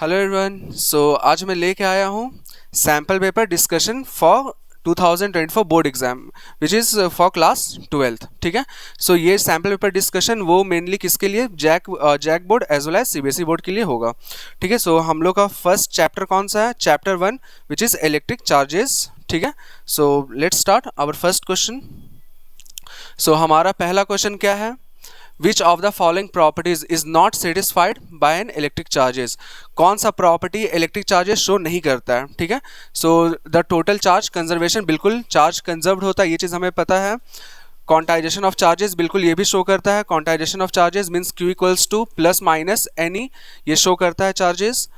Hello everyone. आज मैं लेके आया हूँ sample paper discussion for 2024 board exam which is for class 12th। ठीक है। ये सैम्पल पेपर डिस्कशन वो मेनली किसके लिए, JAC board as well as CBSE board के लिए होगा। ठीक है। हम लोग का फर्स्ट चैप्टर कौन सा है? Chapter 1 which is electric charges. ठीक है। Let's start our first question. हमारा पहला क्वेश्चन क्या है? Which of the following properties is not satisfied by an electric charges? कौन सा प्रॉपर्टी इलेक्ट्रिक चार्जेस शो नहीं करता है? ठीक है। द टोटल चार्ज कंजर्वेशन, बिल्कुल चार्ज कंजर्व्ड होता है, ये चीज़ हमें पता है। क्वांटाइजेशन ऑफ चार्जेस, बिल्कुल ये भी शो करता है। Quantization of charges means Q equals two plus minus any, ये शो करता है चार्जेस।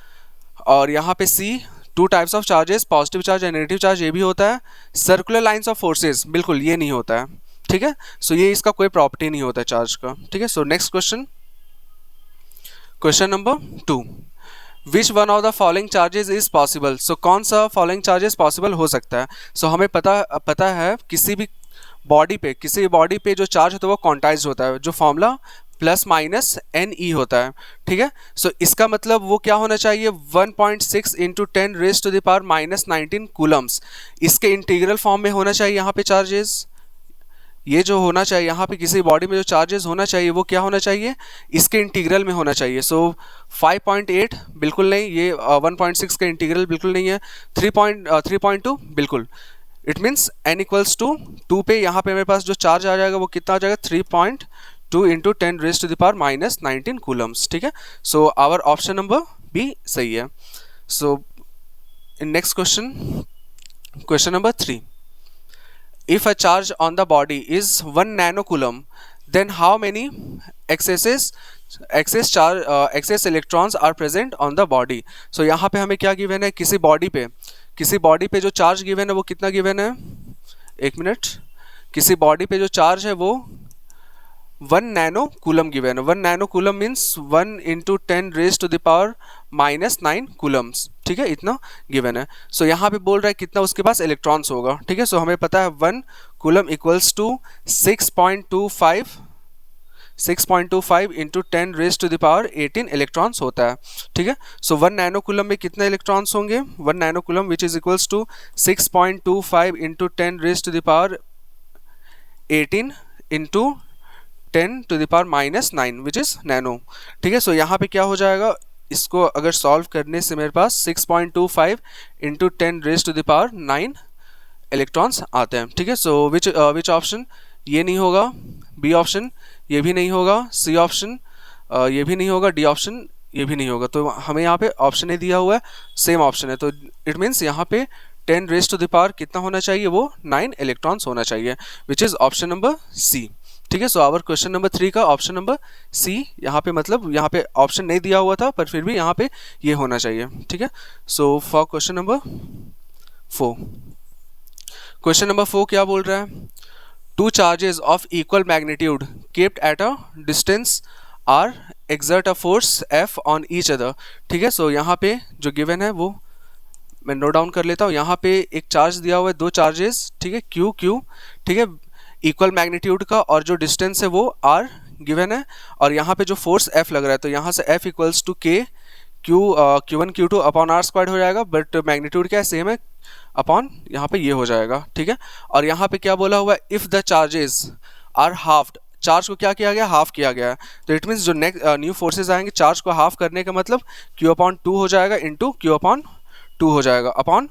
और यहाँ पे C, two types of charges, positive charge and negative charge, ये भी होता है। सर्कुलर लाइन्स ऑफ फोर्सेज, बिल्कुल ये नहीं होता है। ठीक है। ये इसका कोई प्रॉपर्टी नहीं होता है चार्ज का। ठीक है। Next question, question number 2, which one of the following charges is possible? कौन सा फॉलोइंग चार्जेस पॉसिबल हो सकता है? हमें पता है किसी भी बॉडी पे जो चार्ज होता है वो क्वांटाइज्ड होता है, जो formula plus minus n e होता है। ठीक है। इसका मतलब वो क्या होना चाहिए? 1.6 into 10 raise to the power minus 19 coulombs, इसके इंटीग्रल फॉर्म में होना चाहिए यहाँ पे चार्जेस। ये जो होना चाहिए यहाँ पे किसी बॉडी में जो चार्जेस होना चाहिए वो क्या होना चाहिए? इसके इंटीग्रल में होना चाहिए। 5.8 बिल्कुल नहीं, ये 1.6 का इंटीग्रल बिल्कुल नहीं है। 3.2 बिल्कुल। It means n equals to 2 पे यहाँ पे मेरे पास जो चार्ज आ जाएगा वो कितना आ जाएगा? 3.2 into 10 raise to the power minus 19 coulombs. ठीक है। आवर ऑप्शन नंबर बी सही है। In next question, question number 3, if a charge on the body is 1 nanocoulomb, then how many excess electrons are present on the body? यहाँ पे हमें क्या given है? किसी बॉडी पे जो चार्ज गिवन है वो कितना गिवन है? एक मिनट। किसी बॉडी पे जो चार्ज है वो 1 नैनो कूलम गिवन है। 1 nano coulomb means 1 into 10 raise to the power minus 9 coulombs. ठीक है, इतना गिवन है। यहाँ पे बोल रहा है कितना उसके पास इलेक्ट्रॉन्स होगा। ठीक है। हमें पता है 1 coulomb equals to 6.25 into 10 raise to the power 18 electrons होता है। ठीक है। 1 नैनो कूलम में कितने इलेक्ट्रॉन्स होंगे? 1 nano coulomb which is equals to 6.25 into 10 raise to the power 18 into 10 to the power minus 9 which is nano. ठीक है। यहाँ पे क्या हो जाएगा? इसको अगर सॉल्व करने से मेरे पास 6.25 into 10 raise to the power 9 electrons आते हैं। ठीक है। Which option? ये नहीं होगा। बी ऑप्शन ये भी नहीं होगा। सी ऑप्शन ये भी नहीं होगा। डी ऑप्शन ये भी नहीं होगा। तो हमें यहाँ पे ऑप्शन ए दिया हुआ है, सेम ऑप्शन है। तो इट मीन्स यहाँ पे 10 रेज टू द पावर कितना होना चाहिए? वो 9 इलेक्ट्रॉन्स होना चाहिए, which is option number C. ठीक है। आवर क्वेश्चन नंबर 3 का ऑप्शन नंबर सी, यहाँ पे मतलब यहाँ पे ऑप्शन नहीं दिया हुआ था पर फिर भी यहाँ पे ये होना चाहिए। ठीक है। For question number 4, question number 4 क्या बोल रहा है? Two charges of equal magnitude kept at a distance r exert a force F on each other. ठीक है। यहाँ पे जो गिवन है वो मैं नोट डाउन कर लेता हूँ। यहाँ पे एक चार्ज दिया हुआ है, दो चार्जेस। ठीक है, क्यू। ठीक है, इक्वल मैग्नीट्यूड का, और जो डिस्टेंस है वो आर गिवन है, और यहाँ पे जो फोर्स एफ लग रहा है तो यहाँ से एफ इक्वल्स टू के Q1 Q2 upon are square हो जाएगा, बट मैग्नीट्यूड क्या है? सेम है, अपॉन यहाँ पे ये हो जाएगा। ठीक है। और यहाँ पे क्या बोला हुआ है? If the charges are halved, charge को क्या किया गया? हाफ किया गया है। तो इट मीन्स जो नेक्स्ट न्यू फोर्सेज आएंगे, चार्ज को हाफ करने का मतलब Q/2 हो जाएगा इंटू Q/2 हो जाएगा upon,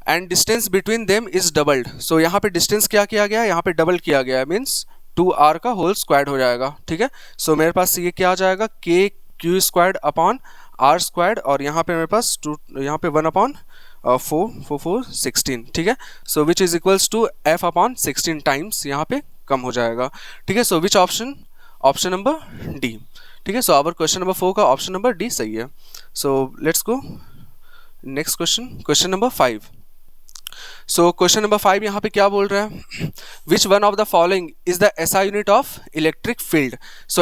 and distance between them is doubled. यहाँ पे डिस्टेंस क्या किया गया है? यहाँ पे डबल किया गया है, मीन्स 2r का होल स्क्वायर्ड हो जाएगा। ठीक है। मेरे पास ये क्या आ जाएगा? K Q squared upon R squared, और यहाँ पे मेरे पास 2, यहाँ पे 1/4 16। ठीक है। Which is equals to F upon 16 times, यहाँ पे कम हो जाएगा। ठीक है। Which option? Option number D. ठीक है। आवर क्वेश्चन नंबर 4 का ऑप्शन नंबर डी सही है। Let's go next question, question number 5। Question number 5 यहाँ पे क्या बोल रहा है? Which one of the following is the SI unit of electric field?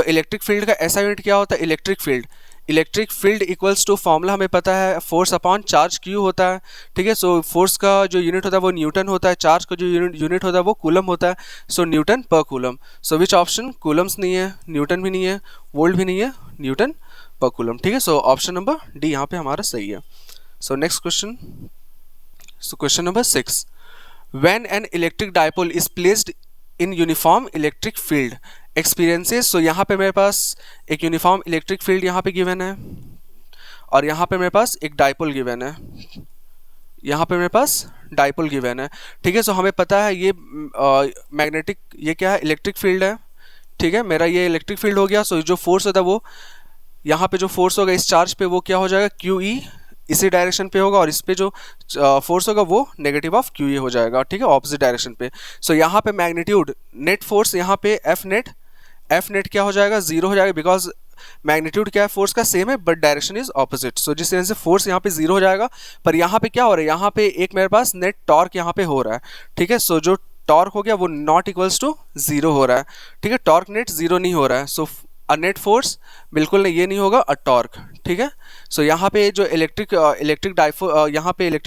Electric field का एसआई यूनिट क्या होता है? Electric field. Electric field equals to, formula हमें पता है, फोर्स अपॉन चार्ज क्यू होता है। ठीक है। फोर्स का जो यूनिट होता है वो न्यूटन होता है, चार्ज का जो यूनिट होता है वो कूलम होता है। न्यूटन पर कूलम। Which option? कूलम्स नहीं है, न्यूटन भी नहीं है, वोल्ट भी नहीं है, न्यूटन पर कूलम, ठीक है। सो ऑप्शन नंबर डी यहाँ पे हमारा सही है। So next question, so question number 6, when an electric dipole is placed in uniform electric field experiences, so यहाँ पे मेरे पास एक यूनिफॉर्म इलेक्ट्रिक फील्ड यहाँ पे गिवन है और यहाँ पे मेरे पास एक डायपोल गिवन है, यहाँ पे मेरे पास डायपोल गिवन है, ठीक है। सो हमें पता है ये मैग्नेटिक, ये क्या है, इलेक्ट्रिक फील्ड है, ठीक है। मेरा ये इलेक्ट्रिक फील्ड हो गया। सो जो फोर्स होता है वो यहाँ पे जो फोर्स होगा इस चार्ज पे वो क्या हो जाएगा, क्यू ई, इसी डायरेक्शन पे होगा, और इस पे जो फोर्स होगा वो नेगेटिव ऑफ क्यू ई हो जाएगा, ठीक है, ऑपोजिट डायरेक्शन पे। सो यहाँ पे मैग्नीट्यूड नेट फोर्स यहाँ पे एफ नेट क्या हो जाएगा, जीरो हो जाएगा, बिकॉज मैग्नीट्यूड क्या है फोर्स का सेम है बट डायरेक्शन इज ऑपोजिट। सो जिस तरह से फोर्स यहाँ पे जीरो हो जाएगा, पर यहाँ पे क्या हो रहा है, यहाँ पे एक मेरे पास नेट टॉर्क यहाँ पे हो रहा है, ठीक है। सो जो टॉर्क हो गया वो नॉट इक्वल्स टू जीरो हो रहा है, ठीक है, टॉर्क नेट जीरो नहीं हो रहा है। सो अ नेट फोर्स बिल्कुल नहीं, ये नहीं होगा अ टॉर्क, ठीक है। सो यहाँ पे जो इलेक्ट्रिक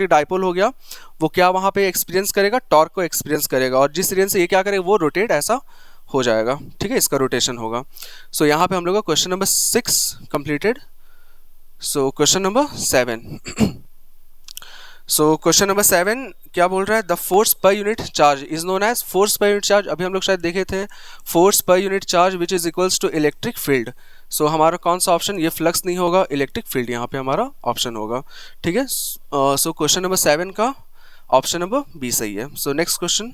डायपोल हो गया वो क्या वहाँ पे एक्सपीरियंस करेगा, टॉर्क को एक्सपीरियंस करेगा, और जिस तरीके से ये क्या करेगा वो रोटेट ऐसा हो जाएगा, ठीक है, इसका रोटेशन होगा। सो यहाँ पे हम लोग का question number 6 completed. So question number 7, so question number 7 क्या बोल रहा है, the force per unit charge is known as, force per unit charge अभी हम लोग शायद देखे थे, force per unit charge which is equals to electric field. So हमारा कौन सा ऑप्शन, ये फ्लक्स नहीं होगा, इलेक्ट्रिक फील्ड यहाँ पे हमारा ऑप्शन होगा, ठीक है। सो क्वेश्चन नंबर 7 का ऑप्शन नंबर बी सही है। So next question,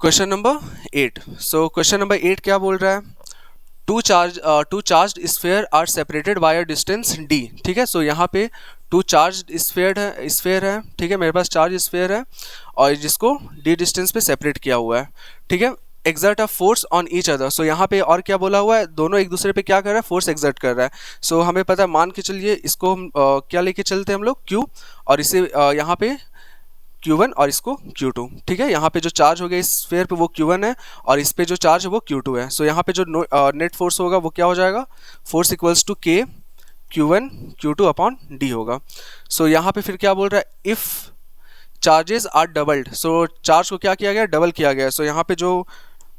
question number 8, so question number 8 क्या बोल रहा है, two charge sphere are separated by a distance D, ठीक है। सो यहाँ पे टू चार्ज स्फीयर है, ठीक है, मेरे पास चार्ज स्फीयर है और जिसको डी डिस्टेंस पे सेपरेट किया हुआ है, ठीक है। Exert a force on each other, so यहाँ पे और क्या बोला हुआ है, दोनों एक दूसरे पे क्या कर रहा है, फोर्स एक्सर्ट कर रहा है। सो हमें पता है, मान के चलिए इसको हम क्या लेके चलते हैं हम लोग, क्यू, और इसे यहाँ पे Q1 और इसको Q2, ठीक है। यहाँ पे जो चार्ज हो गया इस स्फीयर पे वो Q1 है और इस पे जो चार्ज है वो Q2 है। सो यहाँ पे जो नेट फोर्स होगा वो क्या हो जाएगा, force equals to K Q1 Q2 upon D होगा। सो यहाँ पे फिर क्या बोल रहा है, if charges are doubled, so charge को क्या किया गया, डबल किया गया। सो यहाँ पे जो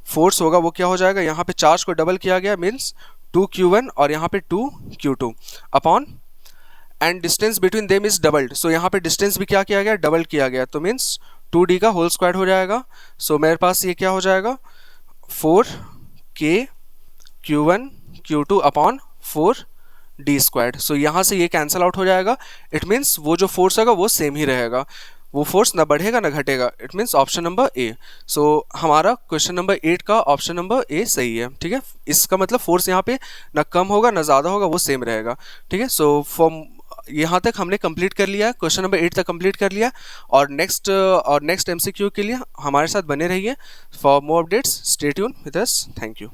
फोर्स होगा वो क्या हो जाएगा, यहाँ पे चार्ज को डबल किया गया मीन्स 2Q1 और यहाँ पे 2Q2 upon and distance between them is doubled. So यहाँ पे डिस्टेंस भी क्या किया गया, डबल किया गया, तो मीन्स 2D का होल स्क्वायर हो जाएगा। सो मेरे पास ये क्या हो जाएगा, 4K Q1 Q2 upon 4D squared. सो यहाँ से ये कैंसिल आउट हो जाएगा, इट मीन्स वो जो फोर्स होगा वो सेम ही रहेगा, वो फोर्स ना बढ़ेगा ना घटेगा, it means option number A. So हमारा क्वेश्चन नंबर 8 का ऑप्शन नंबर ए सही है, ठीक है। इसका मतलब फोर्स यहाँ पे ना कम होगा ना ज़्यादा होगा, वो सेम रहेगा, ठीक है। सो फॉर यहाँ तक हमने कंप्लीट कर लिया, क्वेश्चन नंबर 8 तक कंप्लीट कर लिया, और नेक्स्ट MCQ के लिए हमारे साथ बने रहिए। For more updates stay tune with us, thank you.